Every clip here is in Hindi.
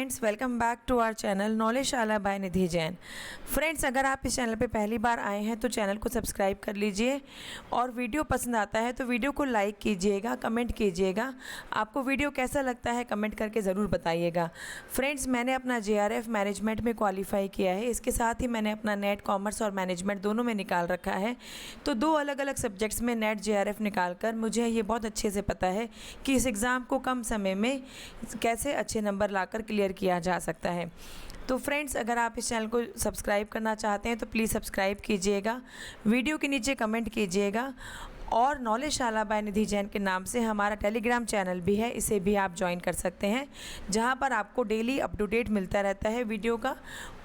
Friends, welcome back to our channel Knowledgeshala by Nidhi Jain. Friends, अगर आप इस चैनल पे पहली बार आए हैं तो चैनल को सब्सक्राइब कर लीजिए और वीडियो पसंद आता है तो वीडियो को लाइक कीजिएगा, कमेंट कीजिएगा। आपको वीडियो कैसा लगता है कमेंट करके ज़रूर बताइएगा। फ्रेंड्स, मैंने अपना JRF मैनेजमेंट में क्वालिफाई किया है। इसके साथ ही मैंने अपना नेट कॉमर्स और मैनेजमेंट दोनों में निकाल रखा है। तो दो अलग अलग सब्जेक्ट्स में नेट JRF निकाल कर मुझे ये बहुत अच्छे से पता है कि इस एग्ज़ाम को कम समय में कैसे अच्छे नंबर लाकर क्लियर किया जा सकता है। तो फ्रेंड्स, अगर आप इस चैनल को सब्सक्राइब करना चाहते हैं तो प्लीज़ सब्सक्राइब कीजिएगा, वीडियो के नीचे कमेंट कीजिएगा और नॉलेजशाला बाय निधि जैन के नाम से हमारा टेलीग्राम चैनल भी है, इसे भी आप ज्वाइन कर सकते हैं, जहां पर आपको डेली अप टू डेट मिलता रहता है वीडियो का।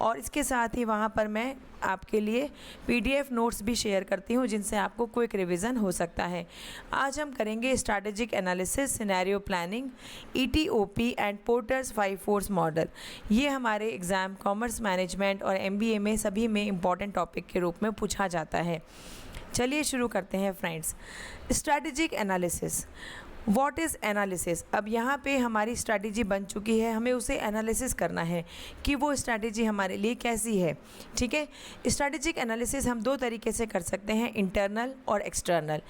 और इसके साथ ही वहां पर मैं आपके लिए PDF नोट्स भी शेयर करती हूं, जिनसे आपको क्विक रिवीजन हो सकता है। आज हम करेंगे strategic analysis, scenario planning, ETOP and porters 5 force model. ये हमारे एग्ज़ाम कॉमर्स मैनेजमेंट और MBA में सभी में इम्पॉर्टेंट टॉपिक के रूप में पूछा जाता है। चलिए शुरू करते हैं friends. Strategic analysis, what is analysis. अब यहाँ पे हमारी स्ट्रैटेजी बन चुकी है, हमें उसे एनालिसिस करना है कि वो स्ट्रैटेजी हमारे लिए कैसी है। ठीक है, स्ट्रैटेजिक एनालिसिस हम दो तरीके से कर सकते हैं, इंटरनल और एक्सटर्नल।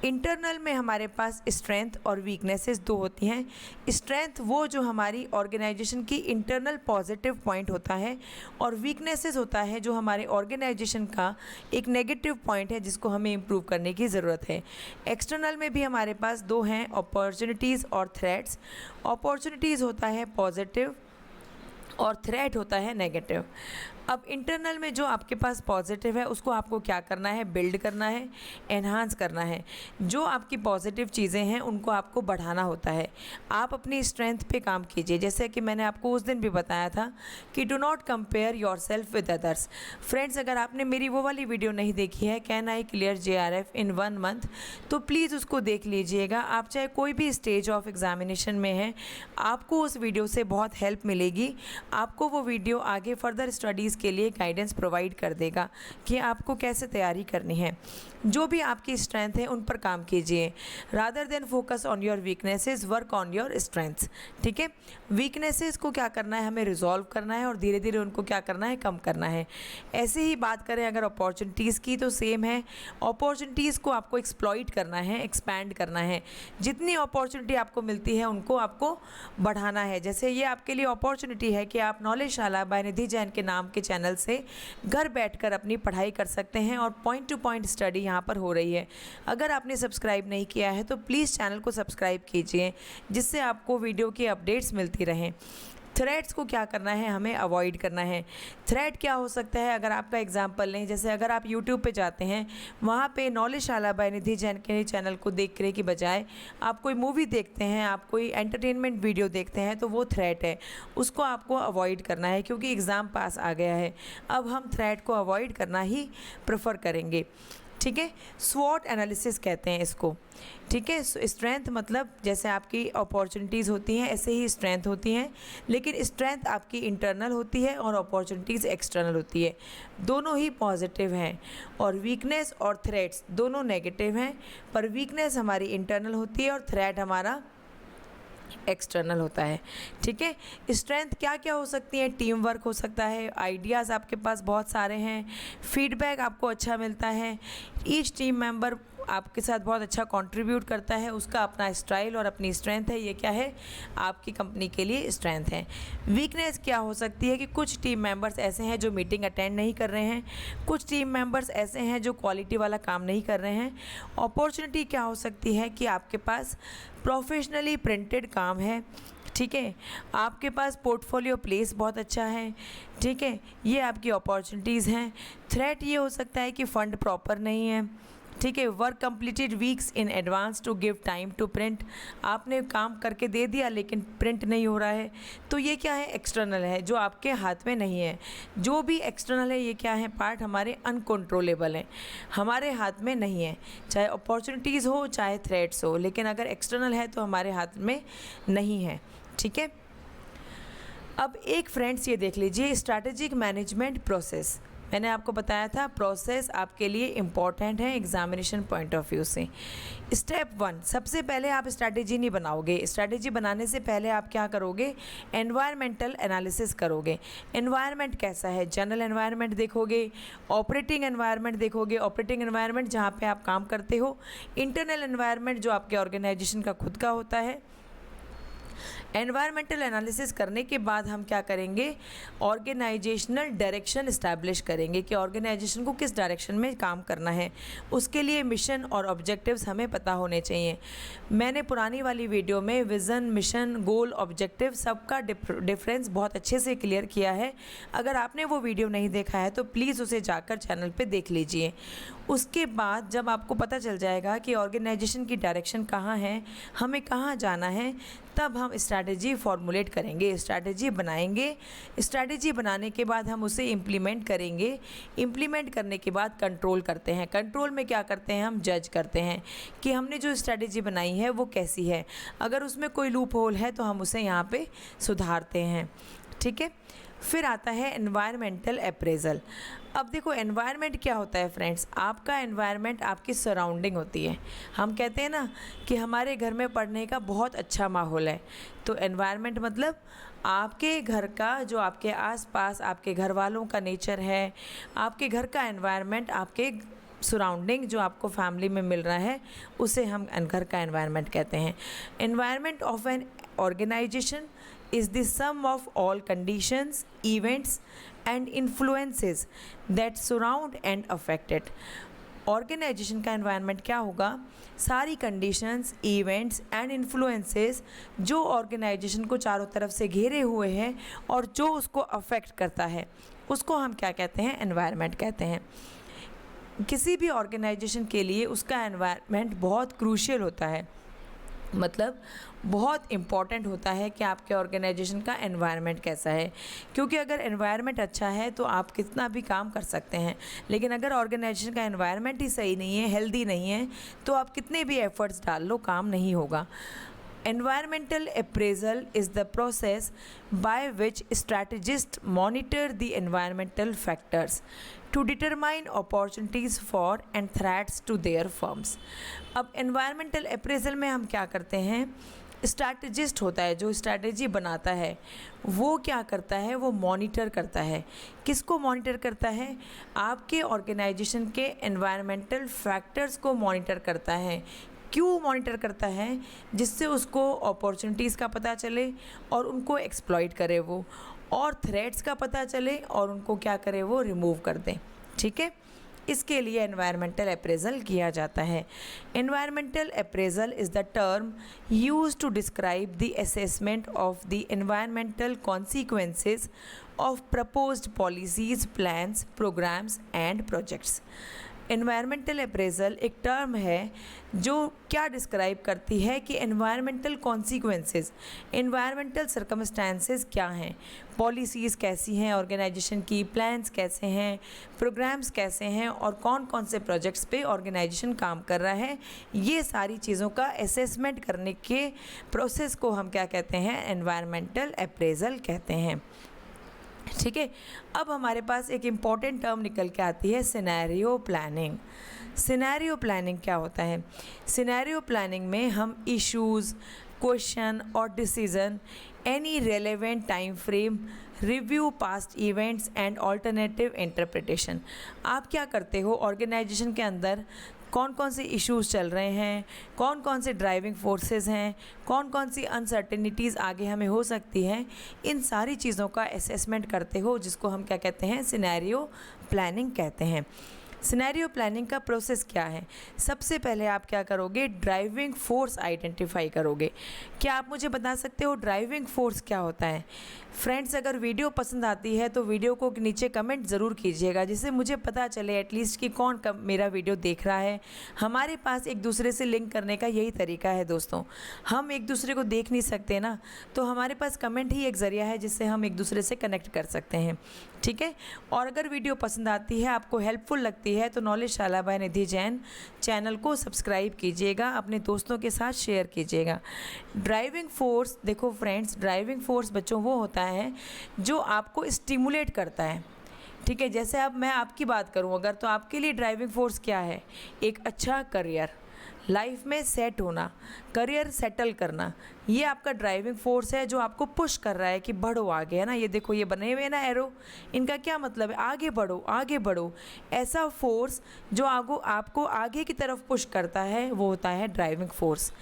इंटरनल में हमारे पास स्ट्रेंथ और वीकनेसेस दो होती हैं। स्ट्रेंथ वो जो हमारी ऑर्गेनाइजेशन की इंटरनल पॉजिटिव पॉइंट होता है और वीकनेसेस होता है जो हमारे ऑर्गेनाइजेशन का एक नेगेटिव पॉइंट है जिसको हमें इम्प्रूव करने की ज़रूरत है। एक्सटर्नल में भी हमारे पास दो हैं, अपॉर्चुनिटीज़ और थ्रेट्स। अपॉर्चुनिटीज़ होता है पॉजिटिव और थ्रेट होता है नेगेटिव। अब इंटरनल में जो आपके पास पॉजिटिव है उसको आपको क्या करना है, बिल्ड करना है, एनहांस करना है। जो आपकी पॉजिटिव चीज़ें हैं उनको आपको बढ़ाना होता है। आप अपनी स्ट्रेंथ पे काम कीजिए, जैसे कि मैंने आपको उस दिन भी बताया था कि do not compare your self with others. Friends, अगर आपने मेरी वो वाली वीडियो नहीं देखी है, can I clear JRF in 1 month, तो प्लीज़ उसको देख लीजिएगा। आप चाहे कोई भी स्टेज ऑफ एग्जामिनेशन में हैं, आपको उस वीडियो से बहुत हेल्प मिलेगी। आपको वो वीडियो आगे फर्दर स्टडीज़ के लिए गाइडेंस प्रोवाइड कर देगा कि आपको कैसे तैयारी करनी है। जो भी आपकी स्ट्रेंथ है उन पर काम कीजिए, rather than focus on your weaknesses, work on your strengths. ठीक है, वीकनेसेस को क्या करना है, हमें रिजॉल्व करना है और धीरे धीरे उनको क्या करना है, कम करना है। ऐसे ही बात करें अगर अपॉर्चुनिटीज़ की तो सेम है। अपॉर्चुनिटीज़ को आपको एक्सप्लॉइट करना है, एक्सपैंड करना है। जितनी अपॉर्चुनिटी आपको मिलती है उनको आपको बढ़ाना है। जैसे ये आपके लिए अपॉर्चुनिटी है कि आप नॉलेजशाला बाय निधि जैन के नाम के चैनल से घर बैठकर अपनी पढ़ाई कर सकते हैं और पॉइंट टू पॉइंट स्टडी यहाँ पर हो रही है। अगर आपने सब्सक्राइब नहीं किया है तो प्लीज़ चैनल को सब्सक्राइब कीजिए, जिससे आपको वीडियो की अपडेट्स मिलती रहें। थ्रेट्स को क्या करना है, हमें अवॉइड करना है। थ्रेट क्या हो सकता है, अगर आपका एग्जांपल लें, जैसे अगर आप YouTube पे जाते हैं, वहाँ पे नॉलेजशाला बाय निधि जैन के चैनल को देखने की बजाय आप कोई मूवी देखते हैं, आप कोई एंटरटेनमेंट वीडियो देखते हैं, तो वो थ्रेट है, उसको आपको अवॉइड करना है क्योंकि एग्ज़ाम पास आ गया है। अब हम थ्रेट को अवॉइड करना ही प्रेफर करेंगे। ठीक है, स्वॉट एनालिसिस कहते हैं इसको। ठीक है, स्ट्रेंथ मतलब जैसे आपकी अपॉर्चुनिटीज़ होती हैं ऐसे ही स्ट्रेंथ होती हैं, लेकिन स्ट्रेंथ आपकी इंटरनल होती है और अपॉर्चुनिटीज़ एक्सटर्नल होती है। दोनों ही पॉजिटिव हैं और वीकनेस और थ्रेट्स दोनों नेगेटिव हैं, पर वीकनेस हमारी इंटरनल होती है और थ्रेट हमारा एक्सटर्नल होता है। ठीक है, स्ट्रेंथ क्या क्या हो सकती है, टीम वर्क हो सकता है, आइडियाज़ आपके पास बहुत सारे हैं, फीडबैक आपको अच्छा मिलता है, ईच टीम मेंबर आपके साथ बहुत अच्छा कंट्रीब्यूट करता है, उसका अपना स्टाइल और अपनी स्ट्रेंथ है। ये क्या है, आपकी कंपनी के लिए स्ट्रेंथ है। वीकनेस क्या हो सकती है कि कुछ टीम मेंबर्स ऐसे हैं जो मीटिंग अटेंड नहीं कर रहे हैं, कुछ टीम मेंबर्स ऐसे हैं जो क्वालिटी वाला काम नहीं कर रहे हैं। अपॉर्चुनिटी क्या हो सकती है कि आपके पास प्रोफेशनली प्रिंटेड काम है। ठीक है, आपके पास पोर्टफोलियो प्लेस बहुत अच्छा है। ठीक है, ये आपकी अपॉर्चुनिटीज़ हैं। थ्रेट ये हो सकता है कि फ़ंड प्रॉपर नहीं है। ठीक है, work completed weeks in advance to give time to print. आपने काम करके दे दिया लेकिन प्रिंट नहीं हो रहा है, तो ये क्या है, एक्सटर्नल है, जो आपके हाथ में नहीं है। जो भी एक्सटर्नल है ये क्या है, पार्ट हमारे अनकंट्रोलेबल है, हमारे हाथ में नहीं है। चाहे अपॉर्चुनिटीज़ हो चाहे थ्रेट्स हो, लेकिन अगर एक्सटर्नल है तो हमारे हाथ में नहीं है। ठीक है, अब एक फ्रेंड्स ये देख लीजिए, स्ट्रैटेजिक मैनेजमेंट प्रोसेस, मैंने आपको बताया था प्रोसेस आपके लिए इम्पॉर्टेंट है एग्जामिनेशन पॉइंट ऑफ व्यू से। स्टेप 1, सबसे पहले आप स्ट्रैटेजी नहीं बनाओगे। स्ट्रैटेजी बनाने से पहले आप क्या करोगे, एनवायरमेंटल एनालिसिस करोगे। एनवायरनमेंट कैसा है, जनरल एनवायरनमेंट देखोगे, ऑपरेटिंग एनवायरनमेंट देखोगे, ऑपरेटिंग एनवायरनमेंट जहाँ पे आप काम करते हो, इंटरनल एनवायरनमेंट जो आपके ऑर्गेनाइजेशन का खुद का होता है। एनवायरमेंटल एनालिसिस करने के बाद हम क्या करेंगे, ऑर्गेनाइजेशनल डायरेक्शन इस्टेब्लिश करेंगे कि ऑर्गेनाइजेशन को किस डायरेक्शन में काम करना है। उसके लिए मिशन और ऑब्जेक्टिव्स हमें पता होने चाहिए। मैंने पुरानी वाली वीडियो में विज़न, मिशन, गोल, ऑब्जेक्टिव सबका डिफरेंस बहुत अच्छे से क्लियर किया है। अगर आपने वो वीडियो नहीं देखा है तो प्लीज़ उसे जाकर चैनल पे देख लीजिए। उसके बाद जब आपको पता चल जाएगा कि ऑर्गेनाइजेशन की डायरेक्शन कहाँ है, हमें कहाँ जाना है, तब हम स्ट्रैटेजी फॉर्मुलेट करेंगे, स्ट्रैटेजी बनाएंगे। स्ट्रैटेजी बनाने के बाद हम उसे इम्प्लीमेंट करेंगे। इम्प्लीमेंट करने के बाद कंट्रोल करते हैं। कंट्रोल में क्या करते हैं, हम जज करते हैं कि हमने जो स्ट्रैटेजी बनाई है वो कैसी है। अगर उसमें कोई लूप होल है तो हम उसे यहाँ पे सुधारते हैं। ठीक है, फिर आता है एनवायरमेंटल अप्रेजल। अब देखो एनवायरनमेंट क्या होता है फ्रेंड्स, आपका एनवायरनमेंट आपकी सराउंडिंग होती है। हम कहते हैं ना कि हमारे घर में पढ़ने का बहुत अच्छा माहौल है, तो एनवायरनमेंट मतलब आपके घर का, जो आपके आसपास आपके घर वालों का नेचर है, आपके घर का एनवायरनमेंट, आपके सराउंडिंग जो आपको फैमिली में मिल रहा है, उसे हम घर का एनवायरनमेंट कहते हैं। Environment of an organisation is the sum of all conditions, events and influences that surround and affect it. Organisation का एनवायरनमेंट क्या होगा, सारी कंडीशंस, इवेंट्स एंड इन्फ्लुएंसेस जो ऑर्गेनाइजेशन को चारों तरफ से घेरे हुए हैं और जो उसको अफेक्ट करता है, उसको हम क्या कहते हैं, एनवायरनमेंट कहते हैं। किसी भी ऑर्गेनाइजेशन के लिए उसका एनवायरनमेंट बहुत क्रूशियल होता है, मतलब बहुत इम्पॉर्टेंट होता है कि आपके ऑर्गेनाइजेशन का एनवायरनमेंट कैसा है। क्योंकि अगर एनवायरनमेंट अच्छा है तो आप कितना भी काम कर सकते हैं, लेकिन अगर ऑर्गेनाइजेशन का एनवायरनमेंट ही सही नहीं है, हेल्दी नहीं है, तो आप कितने भी एफर्ट्स डाल लो, काम नहीं होगा। Environmental appraisal is the process by which strategists monitor the environmental factors to determine opportunities for and threats to their firms. अब environmental appraisal में हम क्या करते हैं, स्ट्रैटेजिस्ट होता है जो स्ट्रैटेजी बनाता है, वो क्या करता है, वो मॉनिटर करता है। किसको मॉनिटर करता है, आपके ऑर्गेनाइजेशन के एनवायरमेंटल फैक्टर्स को मॉनिटर करता है। क्यों मॉनिटर करता है, जिससे उसको अपॉर्चुनिटीज़ का पता चले और उनको एक्सप्लॉइट करे वो, और थ्रेट्स का पता चले और उनको क्या करे, वो रिमूव कर दें। ठीक है, इसके लिए एनवायरमेंटल अप्रेजल किया जाता है। Environmental appraisal is the term used to describe the assessment of the environmental consequences of proposed policies, plans, programmes and projects. Environmental appraisal एक टर्म है जो क्या डिस्क्राइब करती है कि एनवायरमेंटल कॉन्सिक्वेंसेस, एनवायरमेंटल सर्कमस्टांसेस क्या हैं, पॉलिसीज़ कैसी हैं ऑर्गेनाइजेशन की, प्लान्स कैसे हैं, प्रोग्राम्स कैसे हैं और कौन कौन से प्रोजेक्ट्स पे ऑर्गेनाइजेशन काम कर रहा है। ये सारी चीज़ों का असेसमेंट करने के प्रोसेस को हम क्या कहते हैं, एनवायरमेंटल अप्रेजल कहते हैं। ठीक है, अब हमारे पास एक इम्पॉर्टेंट टर्म निकल के आती है, सिनेरियो प्लानिंग। सिनेरियो प्लानिंग क्या होता है, सिनेरियो प्लानिंग में हम इश्यूज़, क्वेश्चन और decision, any relevant time frame, review past events and alternative interpretation. आप क्या करते हो, ऑर्गेनाइजेशन के अंदर कौन कौन से इश्यूज़ चल रहे हैं, कौन कौन से ड्राइविंग फोर्सेस हैं, कौन कौन सी अनसर्टेनिटीज़ आगे हमें हो सकती हैं, इन सारी चीज़ों का असेसमेंट करते हो, जिसको हम क्या कहते हैं, सिनेरियो प्लानिंग कहते हैं। सिनेरियो प्लानिंग का प्रोसेस क्या है, सबसे पहले आप क्या करोगे, ड्राइविंग फोर्स आइडेंटिफाई करोगे। क्या आप मुझे बता सकते हो ड्राइविंग फोर्स क्या होता है? फ्रेंड्स, अगर वीडियो पसंद आती है तो वीडियो को नीचे कमेंट ज़रूर कीजिएगा, जिससे मुझे पता चले एटलीस्ट कि कौन मेरा वीडियो देख रहा है। हमारे पास एक दूसरे से लिंक करने का यही तरीका है दोस्तों, हम एक दूसरे को देख नहीं सकते ना, तो हमारे पास कमेंट ही एक ज़रिया है जिससे हम एक दूसरे से कनेक्ट कर सकते हैं। ठीक है, और अगर वीडियो पसंद आती है, आपको हेल्पफुल लगती है, तो नॉलेज शाला बाय निधि जैन चैनल को सब्सक्राइब कीजिएगा, अपने दोस्तों के साथ शेयर कीजिएगा। ड्राइविंग फोर्स, देखो फ्रेंड्स, ड्राइविंग फोर्स बच्चों वो होता है जो आपको स्टिमुलेट करता है ठीक है। जैसे अब मैं आपकी बात करूं अगर, तो आपके लिए ड्राइविंग फोर्स क्या है? एक अच्छा करियर, लाइफ में सेट होना, करियर सेटल करना, ये आपका ड्राइविंग फोर्स है जो आपको पुश कर रहा है कि बढ़ो आगे, है ना। ये देखो ये बने हुए ना एरो, इनका क्या मतलब है? आगे बढ़ो, आगे बढ़ो। ऐसा फोर्स जो आपको आगे की तरफ पुश करता है वो होता है ड्राइविंग फोर्स।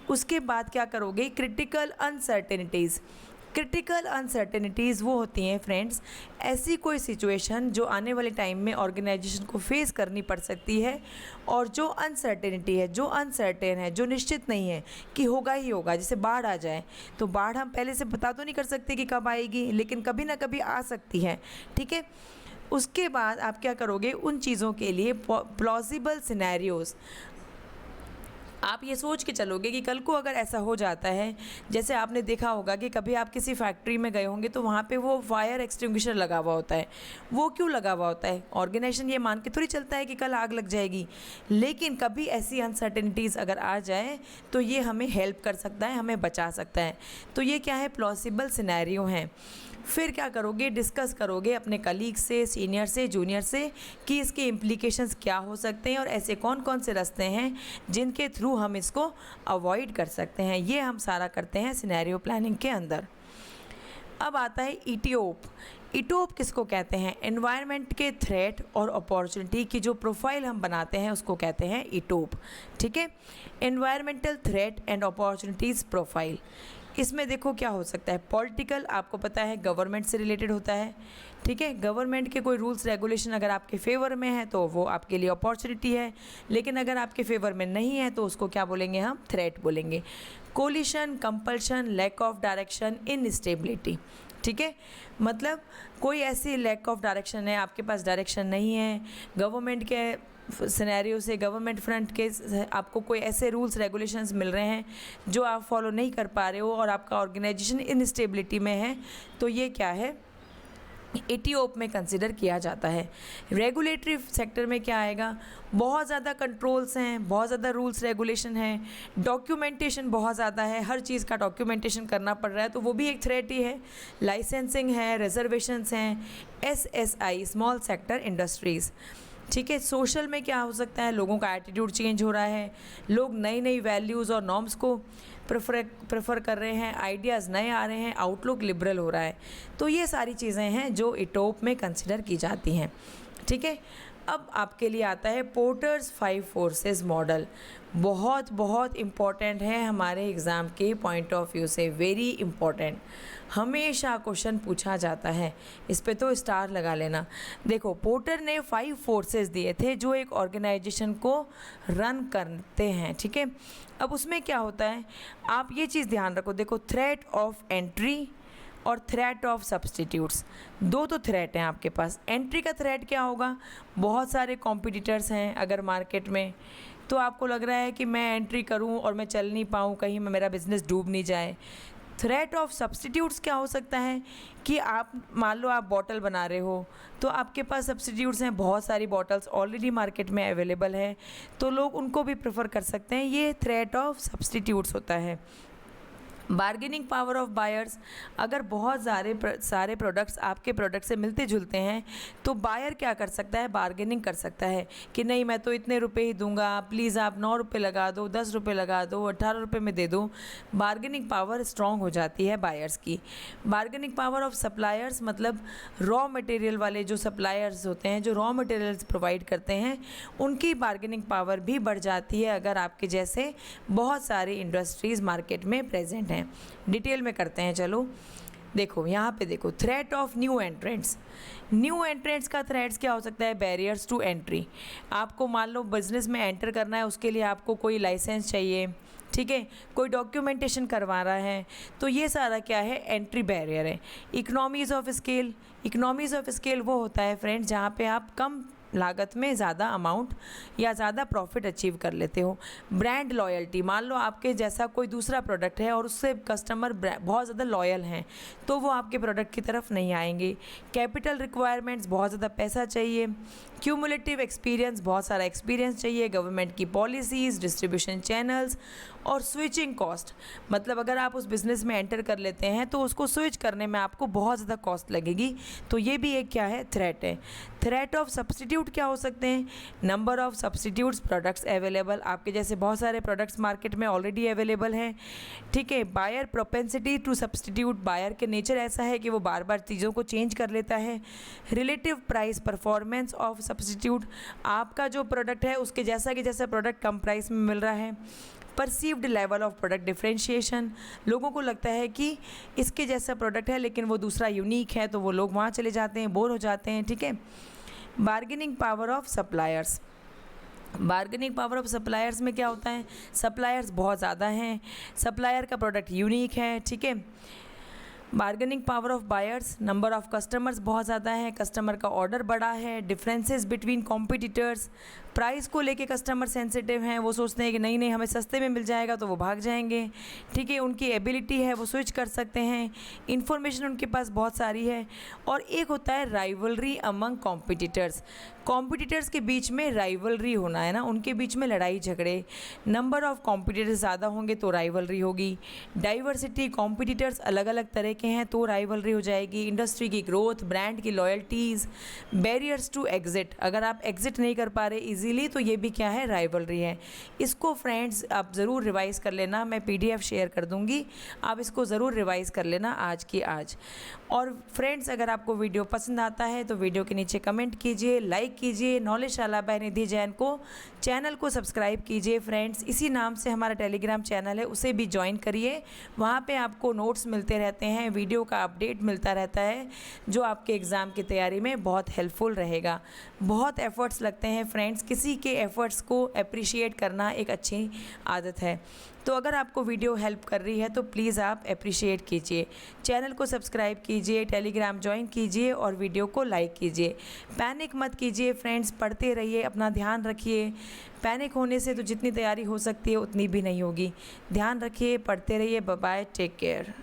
उसके बाद क्या करोगे? Critical uncertainties. क्रिटिकल अनसर्टेनिटीज़ वो होती हैं फ्रेंड्स, ऐसी कोई सिचुएशन जो आने वाले टाइम में ऑर्गेनाइजेशन को फेस करनी पड़ सकती है, और जो अनसर्टेनिटी है, जो अनसर्टेन है, जो निश्चित नहीं है कि होगा ही होगा। जैसे बाढ़ आ जाए, तो बाढ़ हम पहले से बता तो नहीं कर सकते कि कब आएगी, लेकिन कभी ना कभी आ सकती है, ठीक है। उसके बाद आप क्या करोगे? उन चीज़ों के लिए प्लॉजिबल सिनेरियोज़, आप ये सोच के चलोगे कि कल को अगर ऐसा हो जाता है, जैसे आपने देखा होगा कि कभी आप किसी फैक्ट्री में गए होंगे तो वहाँ पे वो फायर एक्सटिंग्विशर लगा हुआ होता है। वो क्यों लगा हुआ होता है? ऑर्गेनाइजेशन ये मान के थोड़ी चलता है कि कल आग लग जाएगी, लेकिन कभी ऐसी अनसर्टेनिटीज़ अगर आ जाए तो ये हमें हेल्प कर सकता है, हमें बचा सकता है। तो ये क्या है? प्लॉसिबल सिनेरियो हैं। फिर क्या करोगे? डिस्कस करोगे अपने कलीग से, सीनियर से, जूनियर से कि इसके इम्प्लीकेशंस क्या हो सकते हैं और ऐसे कौन कौन से रास्ते हैं जिनके थ्रू हम इसको अवॉइड कर सकते हैं। ये हम सारा करते हैं सिनेरियो प्लानिंग के अंदर। अब आता है इटियोप। इटोप किसको कहते हैं? एनवायरनमेंट के थ्रेट और अपॉर्चुनिटी की जो प्रोफाइल हम बनाते हैं उसको कहते हैं इटोप, ठीक है। Environmental threat and opportunities profile, इसमें देखो क्या हो सकता है? पॉलिटिकल, आपको पता है गवर्नमेंट से रिलेटेड होता है, ठीक है। गवर्नमेंट के कोई रूल्स रेगुलेशन अगर आपके फेवर में है तो वो आपके लिए अपॉर्चुनिटी है, लेकिन अगर आपके फेवर में नहीं है तो उसको क्या बोलेंगे हम? थ्रेट बोलेंगे। Collision, compulsion, lack of direction, instability, ठीक है। मतलब कोई ऐसी लैक ऑफ डायरेक्शन है, आपके पास डायरेक्शन नहीं है, गवर्नमेंट के सिनेरियो से, गवर्नमेंट फ्रंट के आपको कोई ऐसे रूल्स रेगुलेशंस मिल रहे हैं जो आप फॉलो नहीं कर पा रहे हो और आपका ऑर्गेनाइजेशन इनस्टेबिलिटी में है, तो ये क्या है? इटियोप में कंसिडर किया जाता है। रेगुलेटरी सेक्टर में क्या आएगा? बहुत ज़्यादा कंट्रोल्स हैं, बहुत ज़्यादा रूल्स रेगुलेशन है, डॉक्यूमेंटेशन बहुत ज़्यादा है, हर चीज़ का डॉक्यूमेंटेशन करना पड़ रहा है, तो वो भी एक थ्रेट ही है। लाइसेंसिंग है, रिजर्वेशंस हैं, SSI स्मॉल सेक्टर इंडस्ट्रीज़, ठीक है। सोशल में क्या हो सकता है? लोगों का एटीट्यूड चेंज हो रहा है, लोग नई नई वैल्यूज़ और नॉर्म्स को प्रेफर कर रहे हैं, आइडियाज़ नए आ रहे हैं, आउटलुक लिबरल हो रहा है। तो ये सारी चीज़ें हैं जो इटोप में कंसिडर की जाती हैं, ठीक है। अब आपके लिए आता है पोर्टर्स 5 फोर्सेस मॉडल। बहुत बहुत इम्पॉर्टेंट है हमारे एग्ज़ाम के पॉइंट ऑफ व्यू से, वेरी इम्पॉर्टेंट, हमेशा क्वेश्चन पूछा जाता है, इस पे तो स्टार लगा लेना। देखो, पोर्टर ने 5 फोर्सेस दिए थे जो एक ऑर्गेनाइजेशन को रन करते हैं, ठीक है। अब उसमें क्या होता है, आप ये चीज़ ध्यान रखो। देखो, थ्रेट ऑफ एंट्री और थ्रेट ऑफ सब्सटीट्यूट्स, दो तो थ्रेट हैं आपके पास। एंट्री का थ्रेट क्या होगा? बहुत सारे कॉम्पिटिटर्स हैं अगर मार्केट में, तो आपको लग रहा है कि मैं एंट्री करूं और मैं चल नहीं पाऊं, कहीं मेरा बिजनेस डूब नहीं जाए। थ्रेट ऑफ सब्सटीट्यूट्स क्या हो सकता है कि आप मान लो आप बॉटल बना रहे हो, तो आपके पास सब्सटीट्यूट्स हैं, बहुत सारी बॉटल्स ऑलरेडी मार्केट में अवेलेबल है, तो लोग उनको भी प्रेफर कर सकते हैं। ये थ्रेट ऑफ सब्सटीट्यूट्स होता है। बार्गेनिंग पावर ऑफ बायर्स, अगर बहुत सारे प्रोडक्ट्स आपके प्रोडक्ट से मिलते जुलते हैं तो बायर क्या कर सकता है? बार्गेनिंग कर सकता है कि नहीं, मैं तो इतने रुपए ही दूंगा, प्लीज़ आप 9 रुपये लगा दो, 10 रुपये लगा दो, 18 रुपये में दे दो। बार्गेनिंग पावर स्ट्रॉन्ग हो जाती है बायर्स की। बार्गेनिंग पावर ऑफ सप्लायर्स, मतलब रॉ मटेरियल वाले जो सप्लायर्स होते हैं, जो रॉ मटेरियल्स प्रोवाइड करते हैं, उनकी बार्गेनिंग पावर भी बढ़ जाती है अगर आपके जैसे बहुत सारी इंडस्ट्रीज़ मार्केट में प्रेजेंट हैं। डिटेल में करते हैं, चलो। देखो यहाँ पे देखो, threat of new entrants. New entrants का थ्रेट्स क्या हो सकता है? Barriers to entry. आपको मान लो बिजनेस में एंटर करना है, उसके लिए आपको कोई लाइसेंस चाहिए, ठीक है, कोई डॉक्यूमेंटेशन करवा रहा है, तो ये सारा क्या है? एंट्री बैरियर है। Economies of scale, economies of scale वो होता है फ्रेंड्स जहाँ पे आप कम लागत में ज़्यादा अमाउंट या ज़्यादा प्रॉफिट अचीव कर लेते हो। ब्रांड लॉयल्टी, मान लो आपके जैसा कोई दूसरा प्रोडक्ट है और उससे कस्टमर बहुत ज़्यादा लॉयल हैं, तो वो आपके प्रोडक्ट की तरफ नहीं आएंगे। कैपिटल रिक्वायरमेंट्स, बहुत ज़्यादा पैसा चाहिए, क्यूमुलेटिव एक्सपीरियंस, बहुत सारा एक्सपीरियंस चाहिए, गवर्नमेंट की पॉलिसीज़, डिस्ट्रीब्यूशन चैनल्स और स्विचिंग कॉस्ट, मतलब अगर आप उस बिज़नेस में एंटर कर लेते हैं तो उसको स्विच करने में आपको बहुत ज़्यादा कॉस्ट लगेगी। तो ये भी एक क्या है, थ्रेट है। थ्रेट ऑफ सब्सटीट्यूट क्या हो सकते हैं? Number of substitutes products available, आपके जैसे बहुत सारे प्रोडक्ट्स मार्केट में ऑलरेडी अवेलेबल हैं, ठीक है। Buyer propensity to substitute, buyer के नेचर ऐसा है कि वो बार बार चीज़ों को चेंज कर लेता है। Relative price performance of substitute, आपका जो प्रोडक्ट है उसके जैसा कि जैसा प्रोडक्ट कम प्राइस में मिल रहा है। Perceived level of product differentiation, लोगों को लगता है कि इसके जैसा प्रोडक्ट है लेकिन वो दूसरा यूनिक है तो वो लोग वहाँ चले जाते हैं, बोर हो जाते हैं, ठीक है। Bargaining power of suppliers, bargaining power of suppliers में क्या होता है, सप्लायर्स बहुत ज़्यादा हैं, सप्लायर का प्रोडक्ट यूनिक है, ठीक है। Bargaining power of buyers, number of customers बहुत ज़्यादा है, कस्टमर का ऑर्डर बड़ा है। डिफरेंसेस बिटवीन कॉम्पिटिटर्स, प्राइस को लेके कस्टमर सेंसिटिव हैं, वो सोचते हैं कि नहीं नहीं हमें सस्ते में मिल जाएगा तो वो भाग जाएंगे, ठीक है। उनकी एबिलिटी है वो स्विच कर सकते हैं, इंफॉर्मेशन उनके पास बहुत सारी है। और एक होता है राइवलरी अमंग कॉम्पिटिटर्स, कॉम्पिटिटर्स के बीच में राइवलरी होना है ना, उनके बीच में लड़ाई झगड़े, नंबर ऑफ कॉम्पिटिटर्स ज़्यादा होंगे तो राइवलरी होगी। डाइवर्सिटी, कॉम्पिटिटर्स अलग अलग तरह के हैं तो राइवलरी हो जाएगी। इंडस्ट्री की ग्रोथ, ब्रांड की लॉयल्टीज़, बैरियर्स टू एग्जिट, अगर आप एग्जिट नहीं कर पा रहे इजीली तो ये भी क्या है, राइवलरी है। इसको फ्रेंड्स आप ज़रूर रिवाइज़ कर लेना, मैं PDF शेयर कर दूँगी, आप इसको ज़रूर रिवाइज़ कर लेना आज की आज। और फ्रेंड्स अगर आपको वीडियो पसंद आता है तो वीडियो के नीचे कमेंट कीजिए, लाइक कीजिए, नॉलेजशाला बाय निधि जैन को चैनल को सब्सक्राइब कीजिए फ्रेंड्स। इसी नाम से हमारा टेलीग्राम चैनल है, उसे भी ज्वाइन करिए, वहाँ पे आपको नोट्स मिलते रहते हैं, वीडियो का अपडेट मिलता रहता है जो आपके एग्ज़ाम की तैयारी में बहुत हेल्पफुल रहेगा। बहुत एफ़र्ट्स लगते हैं फ्रेंड्स, किसी के एफ़र्ट्स को अप्रिशिएट करना एक अच्छी आदत है। तो अगर आपको वीडियो हेल्प कर रही है तो प्लीज़ आप अप्रिशिएट कीजिए, चैनल को सब्सक्राइब कीजिए, टेलीग्राम ज्वाइन कीजिए और वीडियो को लाइक कीजिए। पैनिक मत कीजिए फ्रेंड्स, पढ़ते रहिए, अपना ध्यान रखिए। पैनिक होने से तो जितनी तैयारी हो सकती है उतनी भी नहीं होगी। ध्यान रखिए, पढ़ते रहिए। Bye bye, take care.